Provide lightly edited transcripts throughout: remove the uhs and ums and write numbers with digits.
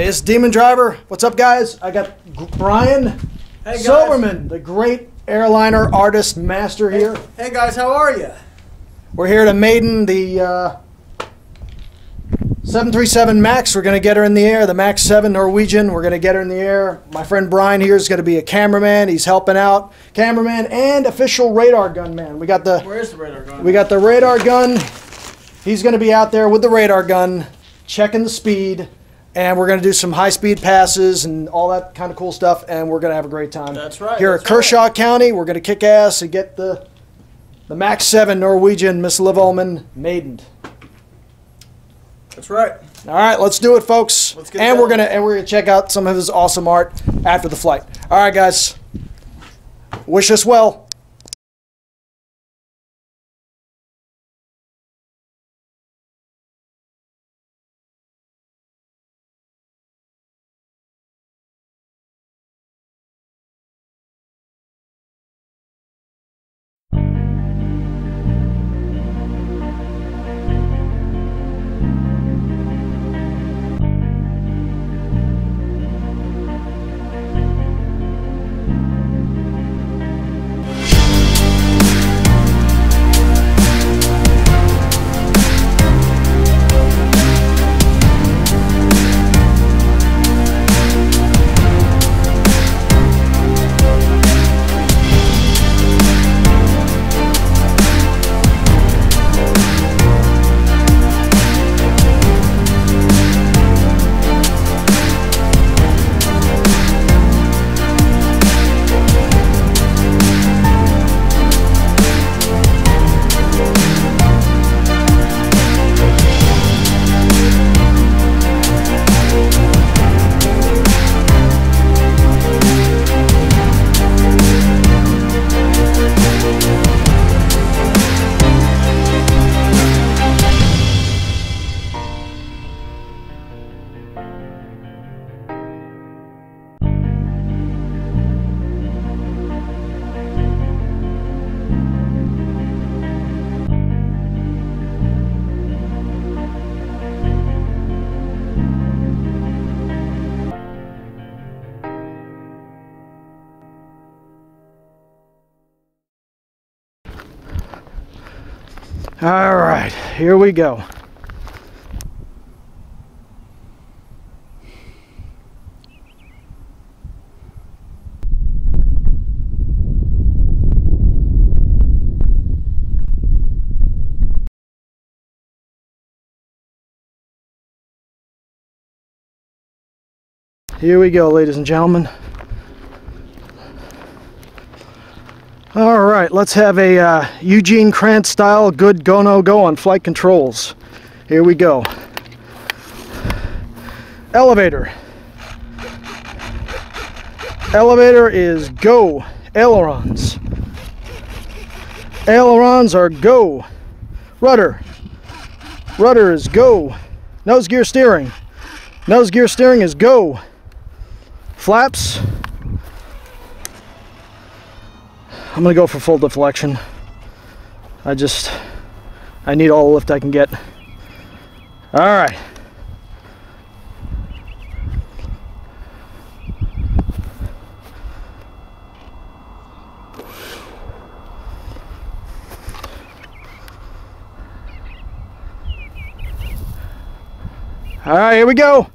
Hey, it's DemonDriver. What's up, guys? I got Brian Silverman, the great airliner artist master here. Hey guys, how are you? We're here to Maiden the 737 MAX. We're going to get her in the air. The MAX 7 Norwegian. We're going to get her in the air. My friend Brian here is going to be a cameraman. He's helping out. Cameraman and official radar gun man. We got the. Where's the radar gun? We got the radar gun. He's going to be out there with the radar gun, checking the speed. And we're going to do some high-speed passes and all that kind of cool stuff, and we're going to have a great time. That's right. Here at Kershaw County, we're going to kick ass and get the MAX 7 Norwegian, Miss Liv Ullmann, maidened. That's right. All right, let's do it, folks. Let's get and going. we're gonna check out some of his awesome art after the flight. All right, guys. Wish us well. All right, here we go. Here we go, ladies and gentlemen. All right, let's have a Eugene Krantz style good go no go on flight controls. Here we go. Elevator. Elevator is go. Ailerons. Ailerons are go. Rudder. Rudder is go. Nose gear steering. Nose gear steering is go. Flaps. I'm gonna go for full deflection. I need all the lift I can get. All right. All right, here we go.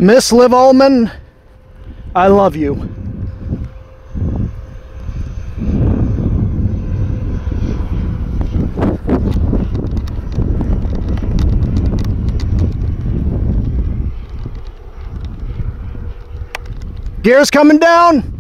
Miss Liv Ullmann, I love you. Gears coming down.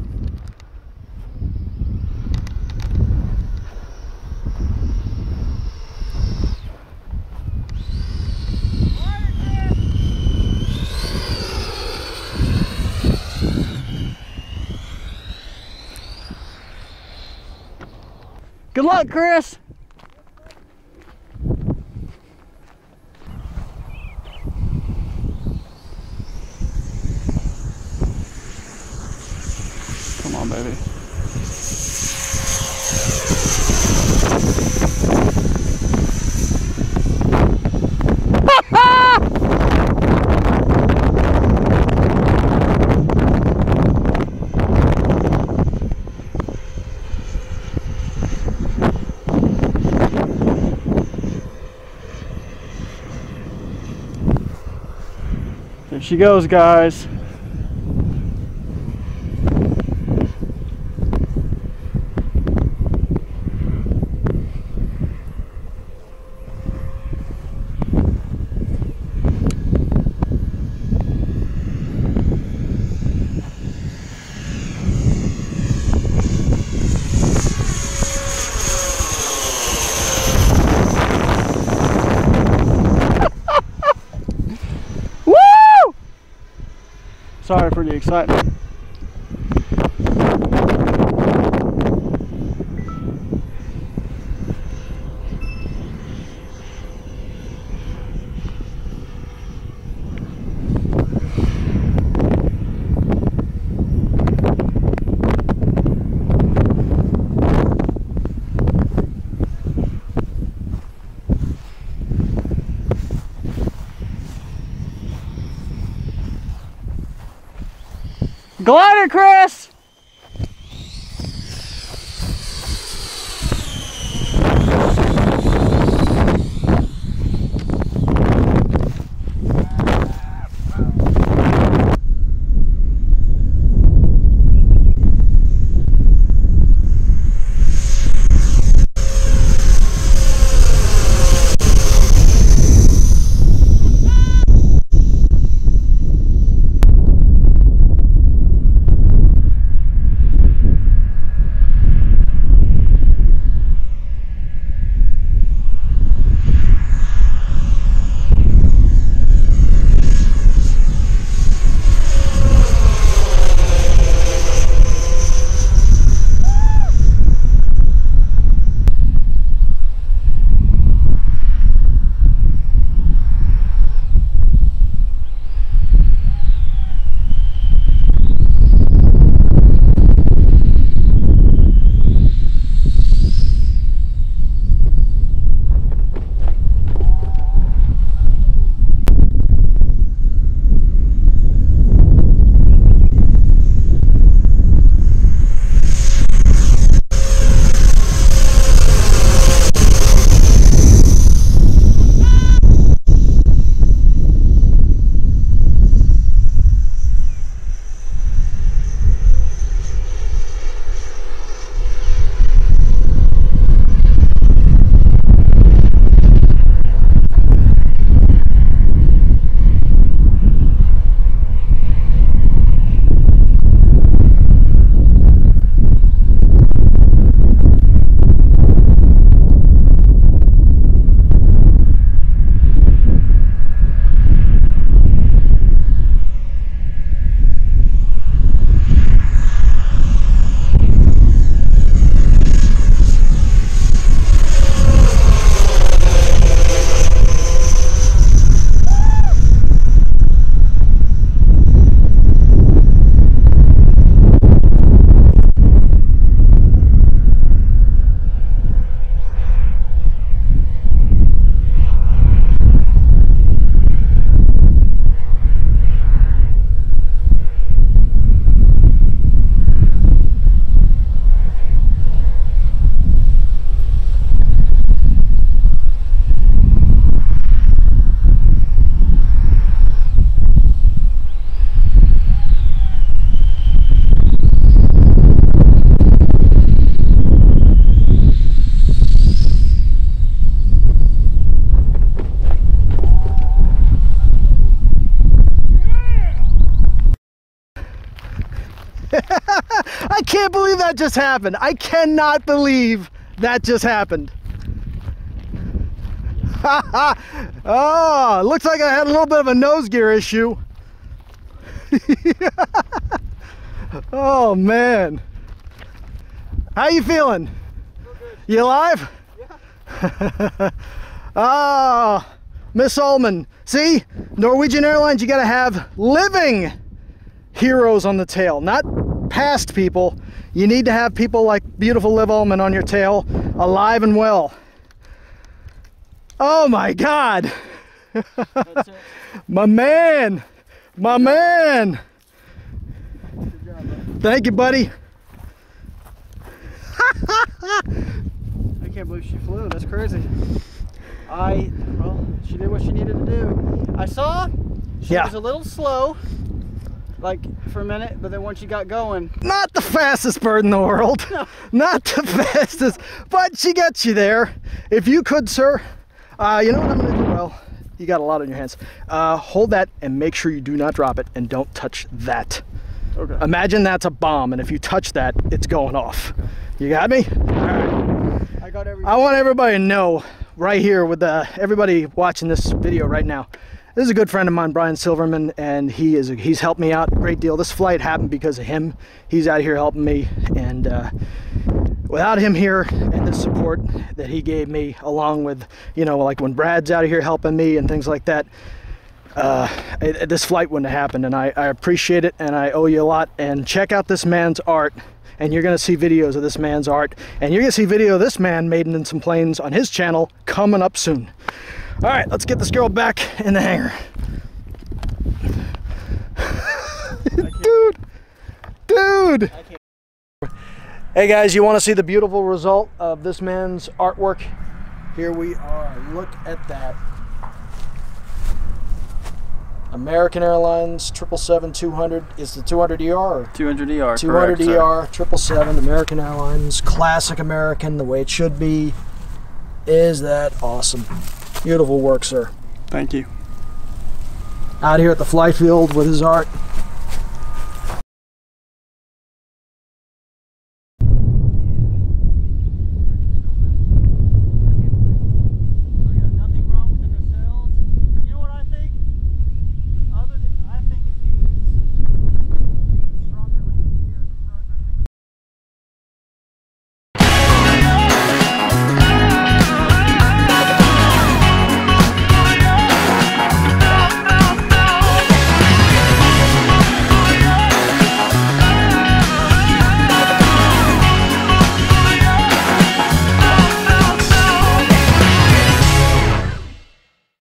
Good luck, Chris. Come on, baby. There she goes, guys. Sorry for the excitement. Glider, Chris! can't believe that just happened. I cannot believe that just happened. Oh, looks like I had a little bit of a nose gear issue. Oh man. How you feeling? You alive? Yeah. Ah, Miss Ullmann. See, Norwegian Airlines, you gotta have living heroes on the tail, not past people. You need to have people like beautiful Liv Ullmann on your tail, alive and well. Oh my God. That's it. My man. My man. Good job, bud. Thank you, buddy. I can't believe she flew. That's crazy. Well, she did what she needed to do. I saw she was a little slow, like for a minute, but then once she got going. Not the fastest bird in the world. No. Not the fastest, but she gets you there. If you could, sir, you know what I'm gonna do? Well, you got a lot on your hands. Hold that and make sure you do not drop it and don't touch that. Okay. Imagine that's a bomb, and if you touch that, it's going off. You got me? All right. I got everything. I want everybody to know right here with everybody watching this video right now. This is a good friend of mine, Brian Silverman, and he's helped me out a great deal. This flight happened because of him. He's out here helping me, and without him here and the support that he gave me, along with, you know, like when Brad's out here helping me and things like that, this flight wouldn't have happened, and I appreciate it, and I owe you a lot. And check out this man's art, and you're gonna see videos of this man's art, and you're gonna see video of this man maiden in some planes on his channel coming up soon. All right, let's get this girl back in the hangar. Dude. Hey guys, you want to see the beautiful result of this man's artwork? Here we are. Look at that. American Airlines 777-200 is the 200ER or 200ER. 200ER 777 American Airlines, classic American, the way it should be. Is that awesome? Beautiful work, sir. Thank you. Out here at the fly field with his art.